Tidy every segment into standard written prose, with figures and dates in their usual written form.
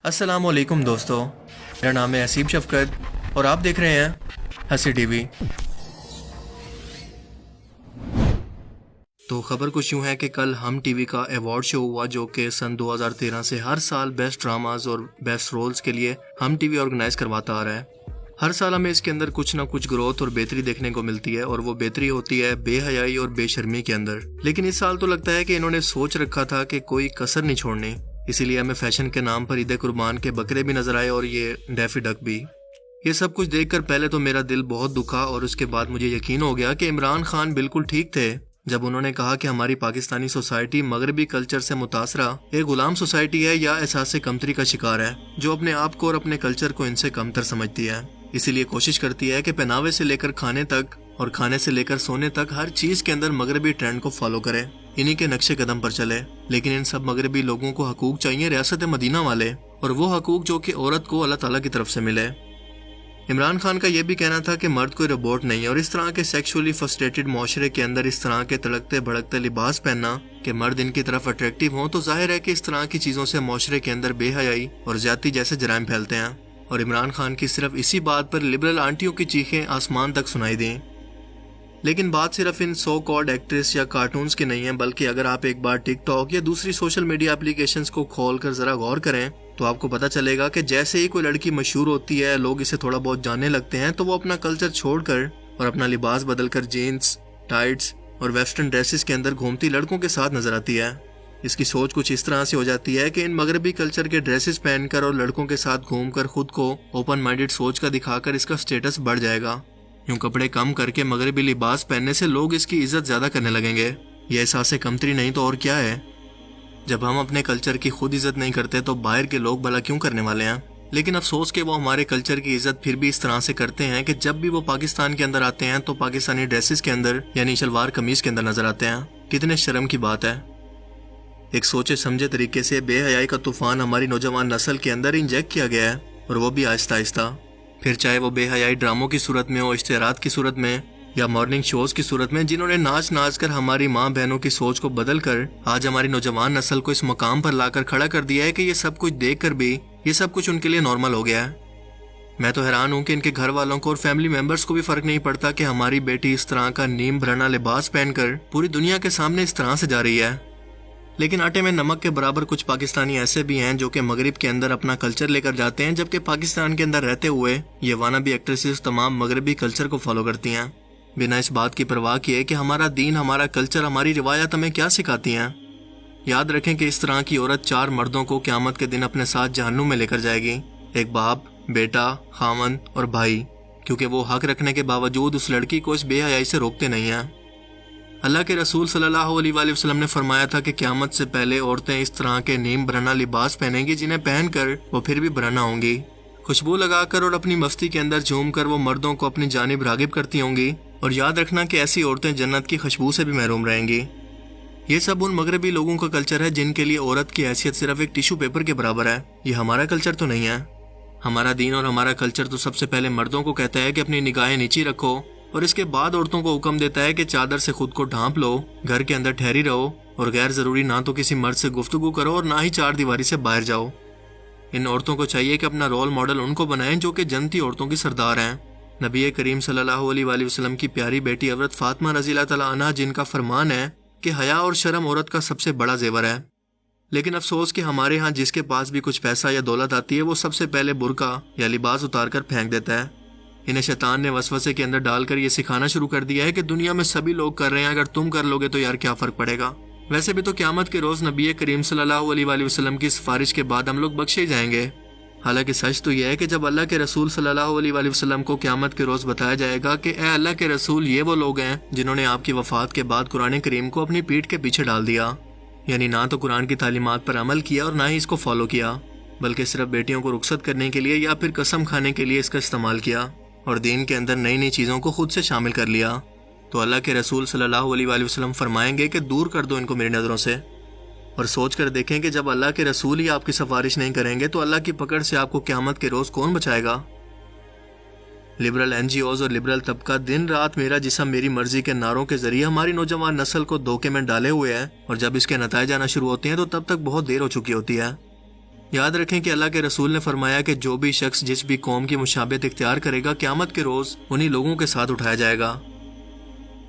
अस्सलाम वालेकुम दोस्तों, मेरा नाम है हसीब शफकत और आप देख रहे हैं हंसी टीवी। तो खबर कुछ यूँ है कि कल हम टीवी का अवार्ड शो हुआ जो कि सन 2013 से हर साल बेस्ट ड्रामाज और बेस्ट रोल्स के लिए हम टीवी ऑर्गेनाइज करवाता आ रहा है। हर साल हमें इसके अंदर कुछ ना कुछ ग्रोथ और बेहतरी देखने को मिलती है और वो बेहतरी होती है बेहयाई और बेशर्मी के अंदर। लेकिन इस साल तो लगता है कि इन्होंने सोच रखा था कि कोई कसर नहीं छोड़नी, इसीलिए हमें फैशन के नाम पर ईद कुर्बान के बकरे भी नजर आए और ये डैफी डक भी। ये सब कुछ देखकर पहले तो मेरा दिल बहुत दुखा और उसके बाद मुझे यकीन हो गया कि इमरान खान बिल्कुल ठीक थे जब उन्होंने कहा कि हमारी पाकिस्तानी सोसाइटी मगरबी कल्चर से मुतासरा एक गुलाम सोसाइटी है या एहसास कमतरी का शिकार है जो अपने आप को और अपने कल्चर को इनसे कमतर समझती है। इसीलिए कोशिश करती है कि पहनावे से लेकर खाने तक और खाने से लेकर सोने तक हर चीज के अंदर मगरबी ट्रेंड को फॉलो करे, इन्हीं के नक्शे कदम पर चले। लेकिन इन सब मगरबी लोगों को हकूक चाहिए रियासत मदीना वाले, और वो हकूक जो कि औरत को अल्लाह ताला की तरफ से मिले। इमरान खान का यह भी कहना था कि मर्द कोई रोबोट नहीं है और इस तरह के सेक्सुअली फ्रस्ट्रेटेड माशरे के अंदर इस तरह के तड़कते भड़कते लिबास पहनना कि मर्द इनकी तरफ अट्रैक्टिव हो, तो जाहिर है कि इस तरह की चीजों से माशरे के अंदर बेहयाई और ज्यादती जैसे जराइम फैलते हैं। और इमरान खान की सिर्फ इसी बात पर लिबरल आंटियों की चीखें आसमान तक सुनाई दी। लेकिन बात सिर्फ इन सो कॉल्ड एक्ट्रेस या कार्टून्स की नहीं है, बल्कि अगर आप एक बार टिकटॉक या दूसरी सोशल मीडिया एप्लीकेशंस को खोलकर जरा गौर करें तो आपको पता चलेगा कि जैसे ही कोई लड़की मशहूर होती है, लोग इसे थोड़ा बहुत जानने लगते हैं, तो वो अपना कल्चर छोड़कर और अपना लिबास बदलकर जीन्स, टाइट्स और वेस्टर्न ड्रेसेस के अंदर घूमती लड़कों के साथ नजर आती है। इसकी सोच कुछ इस तरह से हो जाती है कि इन मगरबी कल्चर के ड्रेसेस पहनकर और लड़कों के साथ घूमकर खुद को ओपन माइंडेड सोच का दिखाकर इसका स्टेटस बढ़ जाएगा। यूं कपड़े कम करके मगरबी लिबास पहनने से लोग इसकी इज्जत ज्यादा करने लगेंगे। यह एहसास कमतरी नहीं तो और क्या है। जब हम अपने कल्चर की खुद इज्जत नहीं करते तो बाहर के लोग भला क्यों करने वाले हैं। लेकिन अफसोस कि वो हमारे कल्चर की इज्जत फिर भी इस तरह से करते हैं कि जब भी वो पाकिस्तान के अंदर आते हैं तो पाकिस्तानी ड्रेसेस के अंदर यानी शलवार कमीज के अंदर नजर आते हैं। कितने शर्म की बात है। एक सोचे समझे तरीके से बेहयाई का तूफान हमारी नौजवान नस्ल के अंदर इंजेक्ट किया गया है, और वो भी आहिस्ता आहिस्ता। फिर चाहे वो बेहयाई ड्रामों की सूरत में हो, इश्तिहारात की सूरत में या मॉर्निंग शोज की सूरत में, जिन्होंने नाच नाच कर हमारी माँ बहनों की सोच को बदल कर आज हमारी नौजवान नस्ल को इस मकाम पर लाकर खड़ा कर दिया है कि ये सब कुछ देख कर भी ये सब कुछ उनके लिए नॉर्मल हो गया है। मैं तो हैरान हूँ कि इनके घर वालों को और फैमिली मेंबर्स को भी फर्क नहीं पड़ता कि हमारी बेटी इस तरह का नीम भरना लिबास पहनकर पूरी दुनिया के सामने इस तरह से जा रही है। लेकिन आटे में नमक के बराबर कुछ पाकिस्तानी ऐसे भी हैं जो कि मगरिब के अंदर अपना कल्चर लेकर जाते हैं, जबकि पाकिस्तान के अंदर रहते हुए ये वानाबी एक्ट्रेसेस तमाम मगरबी कल्चर को फॉलो करती हैं, बिना इस बात की परवाह किए कि हमारा दीन, हमारा कल्चर, हमारी रिवायत हमें क्या सिखाती हैं। याद रखें कि इस तरह की औरत 4 मर्दों को क़यामत के दिन अपने साथ जहन्नुम में लेकर जाएगी। एक बाप, बेटा, खामन और भाई, क्योंकि वो हक रखने के बावजूद उस लड़की को इस बेहयाई से रोकते नहीं हैं। अल्लाह के रसूल सल्लल्लाहु अलैहि वसल्लम ने फरमाया था कि क़यामत से पहले औरतें इस तरह के नीम बरना लिबास पहनेंगी जिन्हें पहनकर वो फिर भी बरना होंगी। खुशबू लगाकर और अपनी मस्ती के अंदर झूमकर वो मर्दों को अपनी जानिब रागिब करती होंगी, और याद रखना कि ऐसी औरतें जन्नत की खुशबू से भी महरूम रहेंगी। ये सब उन मगरबी लोगों का कल्चर है जिनके लिए औरत की हैसियत सिर्फ एक टिश्यू पेपर के बराबर है। ये हमारा कल्चर तो नहीं है। हमारा दीन और हमारा कल्चर तो सबसे पहले मर्दों को कहता है कि अपनी निगाहें नीची रखो, और इसके बाद औरतों को हुक्म देता है कि चादर से खुद को ढांप लो, घर के अंदर ठहरी रहो और गैर जरूरी ना तो किसी मर्द से गुफ्तगू करो और ना ही 4 दीवारी से बाहर जाओ। इन औरतों को चाहिए कि अपना रोल मॉडल उनको बनाएं जो कि जनती औरतों की सरदार हैं। नबी करीम सल्लल्लाहु अलैहि वसल्लम की प्यारी बेटी हज़रत फातिमा रज़ियल्लाहु तआला अन्हा, जिनका फरमान है कि हया और शर्म औरत का सबसे बड़ा जेवर है। लेकिन अफसोस कि हमारे यहाँ जिसके पास भी कुछ पैसा या दौलत आती है वो सबसे पहले बुर्का या लिबास उतार कर फेंक देता है। इन्हें शैतान ने वसवसे के अंदर डालकर ये सिखाना शुरू कर दिया है कि दुनिया में सभी लोग कर रहे हैं, अगर तुम कर लोगे तो यार क्या फर्क पड़ेगा। वैसे भी तो क़यामत के रोज नबी करीम सल्लल्लाहु अलैहि वसल्लम की सिफारिश के बाद हम लोग बख्शे जाएंगे। हालांकि सच तो यह है कि जब अल्लाह के रसूल सल्लल्लाहु अलैहि वसल्लम को क़यामत के रोज बताया जाएगा कि ए अल्लाह के रसूल, ये वो लोग हैं जिन्होंने आपकी वफात के बाद कुरान करीम को अपनी पीठ के पीछे डाल दिया, यानी ना तो कुरान की तालीमात पर अमल किया और ना ही इसको फॉलो किया, बल्कि सिर्फ बेटियों को रुखसत करने के लिए या फिर कसम खाने के लिए इसका इस्तेमाल किया और दीन के अंदर नई नई चीज़ों को खुद से शामिल कर लिया। तो अल्लाह के रसूल सल्लल्लाहु अलैहि वसल्लम फरमाएंगे कि दूर कर दो इनको मेरी नज़रों से। और सोच कर देखें कि जब अल्लाह के रसूल ही आपकी सिफारिश नहीं करेंगे तो अल्लाह की पकड़ से आपको क़यामत के रोज़ कौन बचाएगा। लिबरल NGOs और लिबरल तबका दिन रात मेरा जिस्म मेरी मर्जी के नारों के जरिए हमारी नौजवान नस्ल को धोखे में डाले हुए है, और जब इसके नताइज आना शुरू होते हैं तो तब तक बहुत देर हो चुकी होती है। یاد رکھیں کہ اللہ کے رسول نے فرمایا کہ جو بھی شخص جس بھی قوم کی مشابہت اختیار کرے گا قیامت کے روز انہی لوگوں کے ساتھ اٹھایا جائے گا۔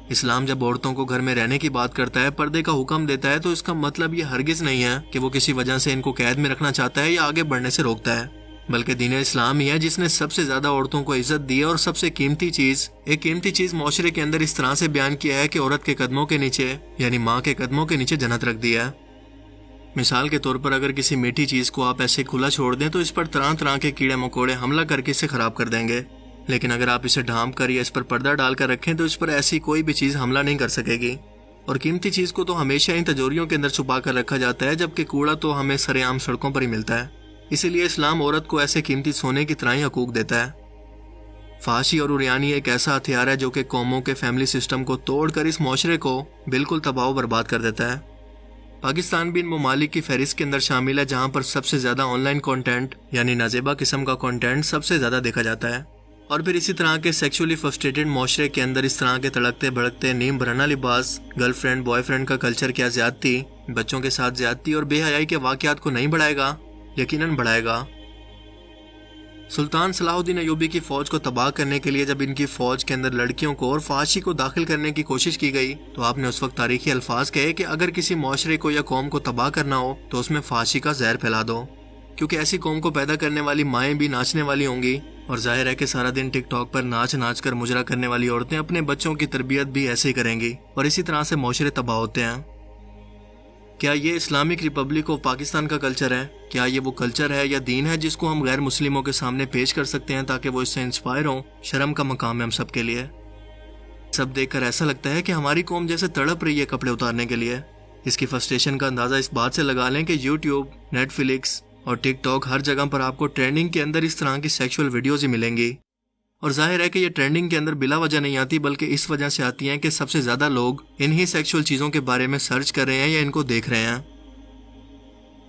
اسلام جب عورتوں کو گھر میں رہنے کی بات کرتا ہے، پردے کا حکم دیتا ہے، تو اس کا مطلب یہ ہرگز نہیں ہے کہ وہ کسی وجہ سے ان کو قید میں رکھنا چاہتا ہے یا آگے بڑھنے سے روکتا ہے، بلکہ دین اسلام ہی ہے جس نے سب سے زیادہ عورتوں کو عزت دی ہے، اور سب سے قیمتی چیز معاشرے کے اندر اس طرح سے بیان کیا ہے کہ عورت کے قدموں کے نیچے یعنی ماں کے قدموں کے نیچے جنت رکھ دیا ہے۔ مثال کے طور پر اگر کسی میٹھی چیز کو آپ ایسے کھلا چھوڑ دیں تو اس پر طرح طرح کے کیڑے مکوڑے حملہ کر کے اسے خراب کر دیں گے، لیکن اگر آپ اسے ڈھانپ کر یا اس پر پردہ ڈال کر رکھیں تو اس پر ایسی کوئی بھی چیز حملہ نہیں کر سکے گی۔ اور قیمتی چیز کو تو ہمیشہ ان تجوریوں کے اندر چھپا کر رکھا جاتا ہے، جبکہ کوڑا تو ہمیں سرے عام سڑکوں پر ہی ملتا ہے۔ اسی لیے اسلام عورت کو ایسے قیمتی سونے کی طرح ہی حقوق دیتا ہے۔ فحاشی اور عریانی ایک ایسا ہتھیار ہے جو کہ قوموں کے فیملی سسٹم کو توڑ کر اس معاشرے کو بالکل تباہ و برباد کر دیتا ہے۔ پاکستان بھی ان ممالک کی فہرست کے اندر شامل ہے جہاں پر سب سے زیادہ آن لائن کنٹینٹ یعنی نازیبا قسم کا کنٹینٹ سب سے زیادہ دیکھا جاتا ہے۔ اور پھر اسی طرح کے سیکشولی فرسٹریٹڈ معاشرے کے اندر اس طرح کے تڑکتے بھڑکتے نیم برہنہ لباس، گرل فرینڈ بوائے فرینڈ کا کلچر کیا زیادتی، بچوں کے ساتھ زیادتی اور بے حیائی کے واقعات کو نہیں بڑھائے گا؟ یقیناً بڑھائے گا۔ سلطان صلاح الدین ایوبی کی فوج کو تباہ کرنے کے لیے جب ان کی فوج کے اندر لڑکیوں کو اور فحاشی کو داخل کرنے کی کوشش کی گئی تو آپ نے اس وقت تاریخی الفاظ کہے کہ اگر کسی معاشرے کو یا قوم کو تباہ کرنا ہو تو اس میں فحاشی کا زہر پھیلا دو، کیونکہ ایسی قوم کو پیدا کرنے والی مائیں بھی ناچنے والی ہوں گی، اور ظاہر ہے کہ سارا دن ٹک ٹاک پر ناچ کر مجرا کرنے والی عورتیں اپنے بچوں کی تربیت بھی ایسے ہی کریں گی، اور اسی طرح سے معاشرے تباہ ہوتے ہیں۔ کیا یہ اسلامک ریپبلک آف پاکستان کا کلچر ہے؟ کیا یہ وہ کلچر ہے یا دین ہے جس کو ہم غیر مسلموں کے سامنے پیش کر سکتے ہیں تاکہ وہ اس سے انسپائر ہوں؟ شرم کا مقام ہے ہم سب کے لیے۔ سب دیکھ کر ایسا لگتا ہے کہ ہماری قوم جیسے تڑپ رہی ہے کپڑے اتارنے کے لیے۔ اس کی فرسٹریشن کا اندازہ اس بات سے لگا لیں کہ یوٹیوب، نیٹ فلکس اور ٹک ٹاک ہر جگہ پر آپ کو ٹرینڈنگ کے اندر اس طرح کی سیکشول ویڈیوز ہی ملیں گی، اور ظاہر ہے کہ یہ ٹرینڈنگ کے اندر بلا وجہ نہیں آتی، بلکہ اس وجہ سے آتی ہیں کہ سب سے زیادہ لوگ انہی سیکشول چیزوں کے بارے میں سرچ کر رہے ہیں یا ان کو دیکھ رہے ہیں۔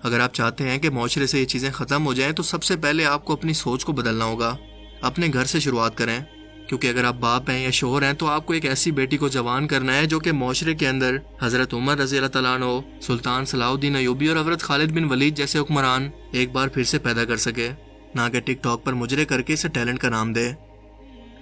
اگر آپ چاہتے ہیں کہ معاشرے سے یہ چیزیں ختم ہو جائیں تو سب سے پہلے آپ کو اپنی سوچ کو بدلنا ہوگا، اپنے گھر سے شروعات کریں، کیونکہ اگر آپ باپ ہیں یا شوہر ہیں تو آپ کو ایک ایسی بیٹی کو جوان کرنا ہے جو کہ معاشرے کے اندر حضرت عمر رضی اللہ تعالیٰ عنہ، سلطان صلاح الدین ایوبی اور حضرت خالد بن ولید جیسے حکمران ایک بار پھر سے پیدا کر سکے، نہ کہ ٹک ٹاک پر مجرے کر کے اسے ٹیلنٹ کا نام دے۔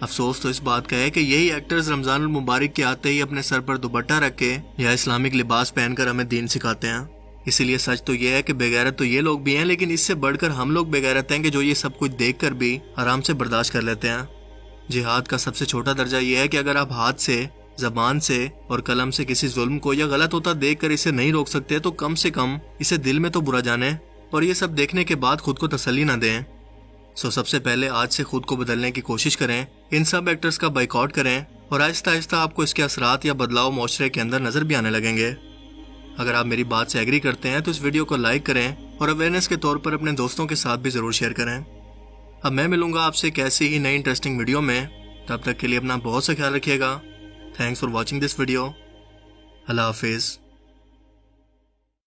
افسوس تو اس بات کا ہے کہ یہی ایکٹرز رمضان المبارک کے آتے ہی اپنے سر پر دوپٹہ رکھ کے یا اسلامک لباس پہن کر ہمیں دین سکھاتے ہیں۔ اسی لیے سچ تو یہ ہے کہ بے غیرت تو یہ لوگ بھی ہیں، لیکن اس سے بڑھ کر ہم لوگ بے غیرت ہیں کہ جو یہ سب کچھ دیکھ کر بھی آرام سے برداشت کر لیتے ہیں۔ جہاد کا سب سے چھوٹا درجہ یہ ہے کہ اگر آپ ہاتھ سے، زبان سے اور قلم سے کسی ظلم کو یا غلط ہوتا دیکھ کر اسے نہیں روک سکتے تو کم سے کم اسے دل میں تو برا جانیں، اور یہ سب دیکھنے کے بعد خود کو تسلی نہ دیں۔ سب سے پہلے آج سے خود کو بدلنے کی کوشش کریں، ان سب ایکٹرز کا بائیکاٹ کریں، اور آہستہ آہستہ آپ کو اس کے اثرات یا بدلاؤ معاشرے کے اندر نظر بھی آنے لگیں گے۔ اگر آپ میری بات سے ایگری کرتے ہیں تو اس ویڈیو کو لائک کریں اور اویئرنیس کے طور پر اپنے دوستوں کے ساتھ بھی ضرور شیئر کریں۔ اب میں ملوں گا آپ سے ایک ایسی ہی نئی انٹرسٹنگ ویڈیو میں، تب تک کے لیے اپنا بہت سا خیال رکھیے گا۔ Thanks for watching this video. اللہ حافظ۔